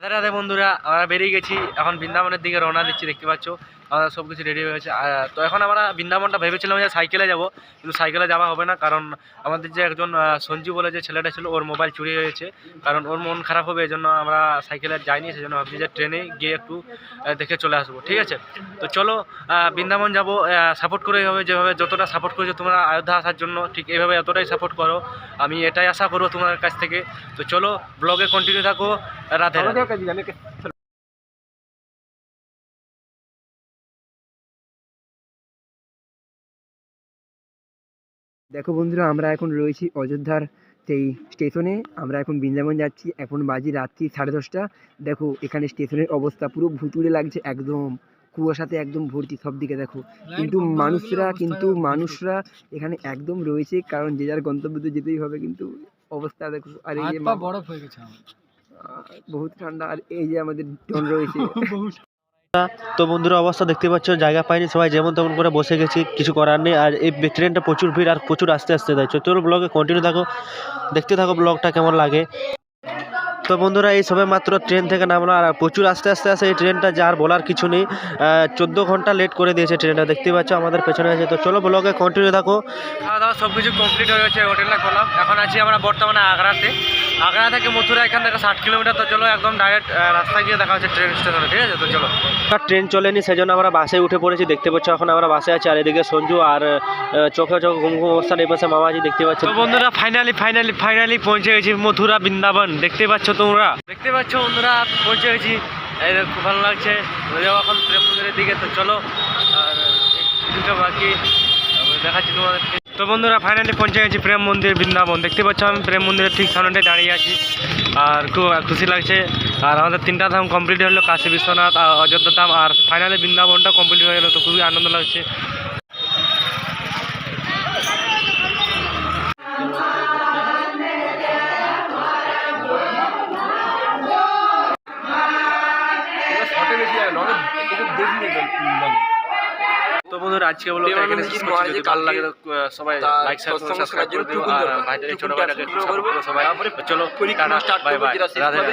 রাধে রাধে বন্ধুরা, আমরা বেরিয়ে গেছি এখন বৃন্দাবনের দিকে রওনা দিচ্ছি। দেখতে পাচ্ছ আমরা সব কিছু রেডি হয়ে গেছে। তো এখন আমরা বৃন্দাবনটা ভেবেছিলাম যে সাইকেলে যাব, কিন্তু সাইকেলে যাওয়া হবে না, কারণ আমাদের যে একজন সঞ্জু বলে যে ছেলেটা ছিল ওর মোবাইল চুরি হয়েছে, কারণ ওর মন খারাপ হবে, এই জন্য আমরা সাইকেলে যাইনি। সেই জন্য ভাবছি যে ট্রেনে গিয়ে একটু দেখে চলে আসবো। ঠিক আছে, তো চলো বৃন্দাবন যাব। সাপোর্ট করে হবে, যেভাবে যতটা সাপোর্ট করেছো তোমরা অযোধ্যা আসার জন্য, ঠিক এইভাবে এতটাই সাপোর্ট করো, আমি এটাই আশা করবো তোমার কাছ থেকে। তো চলো ব্লগে কন্টিনিউ থাকো। রাধে রাধে। দেখো বন্ধুরা, আমরা এখন রয়েছি অযোধ্যার সেই স্টেশনে। আমরা এখন বৃন্দাবন যাচ্ছি। এখন বাজি রাত্রি 10:30। দেখো এখানে স্টেশনের অবস্থা পুরো ভুতুড়ে লাগছে, একদম কুয়াশাতে একদম ভর্তি সব দিকে। দেখো কিন্তু মানুষরা এখানে একদম রয়েছে, কারণ যে যার গন্তব্যতে যেতেই হবে। কিন্তু অবস্থা দেখো, আর এই যে বরফ হয়ে গেছে বহুত ঠান্ডা, আর এই যে আমাদের ডন রয়েছে। তো বন্ধুরা অবস্থা দেখতে পাচ্ছ, জায়গা পাইনি, সবাই যেমন তেমন করে বসে গেছি, কিছু করার নেই। আর এই ট্রেনটা প্রচুর ভিড় আর প্রচুর আস্তে আস্তে যাচ্ছে। তোর ব্লগে কন্টিনিউ থাকো, দেখতে থাকো ব্লগটা কেমন লাগে। তো বন্ধুরা এই সবে মাত্র ট্রেন থেকে নামলো, আর প্রচুর আস্তে আস্তে আসে এই ট্রেনটা, যার বলার কিছু নেই। 14 ঘন্টা লেট করে দিয়েছে ট্রেনটা, দেখতে পাচ্ছ আমাদের পেছনে আছে। তো চলো ব্লগে কন্টিনিউ থাকো। খাওয়া দাওয়া সব কিছু কমপ্লিট হয়ে গেছে, হোটেলটা করলাম। এখন আছি আমরা বর্তমানে আগ্রাতে। আগ্রা থেকে মথুরা এখান থেকে 60 কিলোমিটার। তো চলো একদম ডাইরেক্ট রাস্তা গিয়ে দেখা হচ্ছে ট্রেন স্টেশনে। ঠিক আছে, তো চলো। ট্রেন চলেনি, সেই জন্য আমরা বাসে উঠে পড়েছি। দেখতে পাচ্ছ এখন আমরা বাসে আছি, আর এদিকে সঞ্জু আর চোখে চোখ ঘুম ঘুম অবস্থান, এই পাশে মামাজি দেখতে পাচ্ছ। তো বন্ধুরা ফাইনালি পৌঁছে গেছি মথুরা বৃন্দাবন। দেখতে পাচ্ছ বন্ধুরা পৌঁছে গেছি। এই খুব ভালো লাগছে। এখন প্রেম মন্দিরের দিকে। তো চলো, আর কিছুটা বাকি দেখাচ্ছি তোমাদেরকে। তো বন্ধুরা ফাইনালি পৌঁছে গেছি প্রেম মন্দির বৃন্দাবন। দেখতে পাচ্ছ আমি প্রেম মন্দিরের ঠিক সামনেটায় দাঁড়িয়ে আছি, আর খুব খুশি লাগছে। আর আমাদের 3টা ধাম কমপ্লিট হলো, কাশী বিশ্বনাথ আর অযোধ্যা ধাম, আর ফাইনালি বৃন্দাবনটা কমপ্লিট হয়ে গেলো। তো খুবই আনন্দ লাগছে। তো বন্ধুরা আজকে বলো এখানে শেষ করছি। যদি ভালো লাগে তো সবাই লাইক শেয়ার সাবস্ক্রাইব করে দিও, আর ভাইটাকে ছোট ভাইটাকে সাপোর্ট করো সবাই। চলো tata, bye bye, Radhe Radhe.